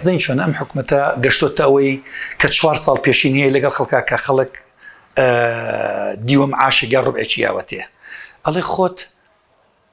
زين شون أم حكومتها قشتو التأوي كتشوار صال بيشينية لقى خلقها كخلق ديوم عاش جار ربع شياوته الله خوت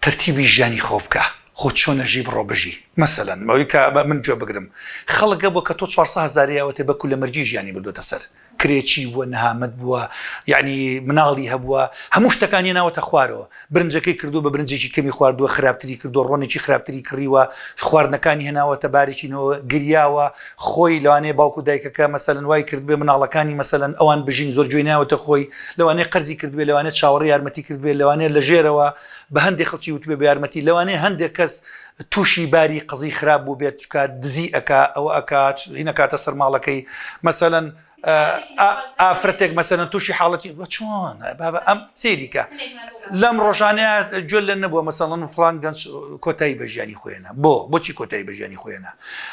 ترتيبي جاني خوبكه خود شون أجيب الروبجي مثلا ما من جو بقرم خلق أبو كتوت شوار زارية وتبى كل مرجيج يعني بدو تسر كريتشي بوانها مدبوا يعني مناغلي هبوا هموش تكانينا وتخوارو برنجكي كردو ببرنجكي كمي خواردو خرابتري كردو رونيكي خرابتري كريوا خوار نكاني هنا وتباريكي نو قرياوا خوي لو أنا باوكو دايكا مثلا واي كرد بي مناغلكاني مثلا أوان بجين زور جوينا وتخوي لو أنا قرزي كرد بي لو أنا تشاوري أرمتي كرد بي لو أنا لجيروا بهندي خلشي وتبي بأرمتي لو أنا هندي كس توشي باري قضي خراب وبيت دزي أكا أو أكا هنا كاتسر مالكي مثلا افرتك مثلا توشي حالتي شلون بابا ام سيريكا لم روجانيه جل النبوه مثلا فلان كوتاي بجاني خوينا بوشي كوتاي بجاني خوينا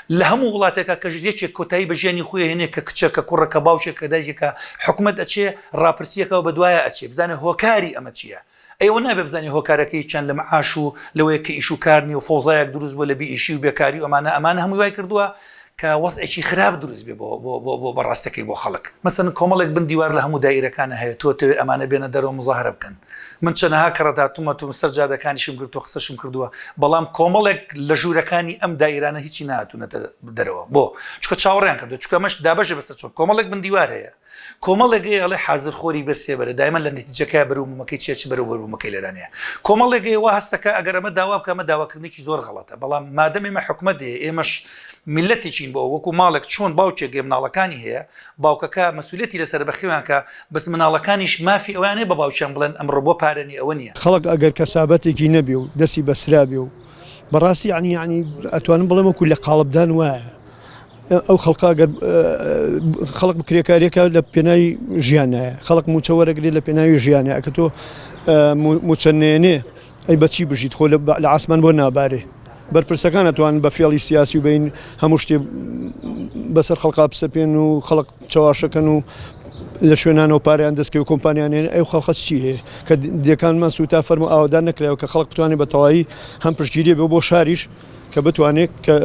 لهم ولاتك كجيتش كوتاي بجاني خويا هنا كتشك كرك باوشه كدايك حكمه اتشي رابرسيكا وبدوايا اتشي بزانه هوكاري امتشيا ايوه نابي بزاني هوكاركي كان لمعاشو لو يكيشو كارني وفوزايك دروز ولا بيشي وبكاري امانه هم واي كردوها كوضع شيء خراب دروز بو براستكي بو خلق مثلا كوملك بن ديوار لهم دائره كان هي توت امانه بين درو مظاهره بكن من شنها كرتا ثم مسترجاده كان شي مقرتو خصش مكردوا بلام كوملك لجوره كاني ام دائرانه هيك ناتو درو بو چكو چاوران كردو چكو مش دابجه بس كوملك بن ديوار هي كوملك على حاضر خوري برسيبر دائما لنتيجه كبرو مكي تشي برو مكي لرانيه كوملك وهستك اگر ما داوا كما داوا كرنيكي زور غلطه بلام ما دام ما حكمته مش ملتي چين بو وكو مالك شون باوچه مناڵەکانی هەیە باوکەکە مەسئولەتی لەسەر بەخێوانکە بەس مناڵەکانیش مافی ئەوانەیە بە باوچیان بڵێن ئەمڕۆ بۆ پارەنی ئەوە نییە خەڵک ئەگەر کەسابەتێکی نەبێ و دەستی بەسرا بێ و بەڕاستی یعنی ئەتوانم بڵێم وەکو لە قاڵبدان وایە ئەو خەڵکە ئەگەر خەڵک بکرێکاریەکە لە پێناوی ژیانایە خەڵک موچە وەرەگرێت لە پێناوی ژیانە کە تۆ موچەنێنێ ئەی بەچی بژیت خۆ لە عاسمان بۆ نابارێ بەرپرسەکان ئەتوانن بە فێڵی سیاسی و بین هەموو شتێ بەسەر خەڵقا بسەپێن و خەڵک چاواشەکەن و لە شوێنانە و پاریان دەستکەوت و کۆمپانیانێن ئەو خەڵخە چی هەیە کە دیەکانمان سوتا فەرمو ئاوادان نەکرایەوە کە خەڵک بتوانێت بە تەواوی هەم پشتگیری بێ بۆ شاریش کە بتوانێت کە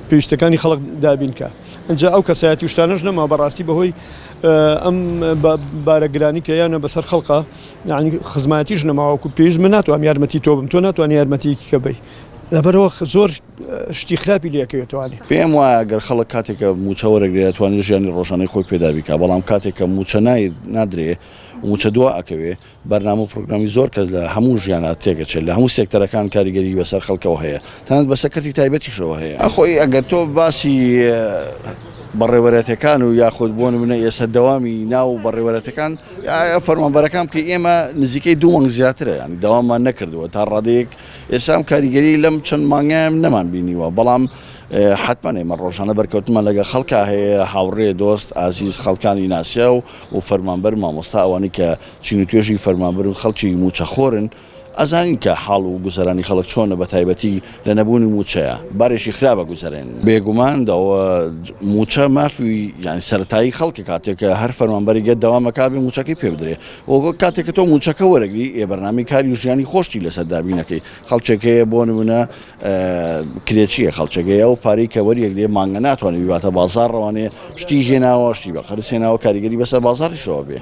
پێویستەکانی خەڵک دابینکە ئەنجا ئەو کەسایەتی شتانەش نەما بەڕاستی بەهۆی ئەم بارەگرانی کە یانە بەسەر خەڵقا یعنی خزمەتیش نەماوەکو پێویست من ناتوانم یارمەتی تۆ بم تۆ ناتوانانی یارمەتیەکی کە بی لەبەرەوە زۆر شتی خراپی لەکەوێتوانێت پێم وایە ئەگەر خەڵک کاتێکە موچە وەرەگرێت توانێت ژیانی ڕۆژانەی خۆی پێدا بیکە بەڵام کاتێککە موچە نادرێ موچە دوا ئەکەوێ بەرنامە و پرۆگرامی زۆر کەس لە هەموو ژیانە تێگەچێت لە هەموو سێکتەرەکان کاریگەری بەسەر خەڵکەوە هەیە تەنانەت بە سەکەتی تایبەتیشەوە هەیە ئەخۆی ئەگەر تۆ باسی بەڕێوەرەتەکان و یاخود بۆ نمونە ئێستا دەوامی ناو بەڕێوەرەتەکان فەرمانبەرەکان کە ئێمە نزیکەی 2 مانگ زیاترە ینی داوامان نەکردووە تا ڕادەیەک ئێستا کاریگەری لەم چەند مانگەیەم نەمان بینیوە بەڵام حتما ئێمە ڕۆژانە بەرکەوتمان لەگە خەڵکا هەیە هاوڕێ دۆست ئازیز خەڵکانی ناسیا و فەرمانبەر مامۆستا ئەوانەی کە چین و توێژی فەرمانبەر و خەڵکی موچەخۆرن ئەزانین کە حاڵ و گوزەرانی خەڵک چۆنە بە تایبەتی لە نەبوونی موچەیە بارێکی خراپە گوزەرێن بێگومان موچە مافی یانی سەرەتایی خەڵکی کاتێککە هەر فەرمانبەری گەت دەوامەکە بێ موچەکەی پێ بدرێ ئەو کاتێککە تۆ موچەکە وەرەگری بەرنامی کاری و ژیانی خۆشتی لەسەر دابینەکەی خەڵچێکەیە بۆ نمونە کرێچیە خەڵچەکەیە و پارەی کە وەریەگرێ مانگە ناتوانێت بیباتە بازاڕ ڕەوانێ شتی هێناوە شتی بە خەرس هێناوە کاریگەری بەسەر بازاڕیشەوە بێ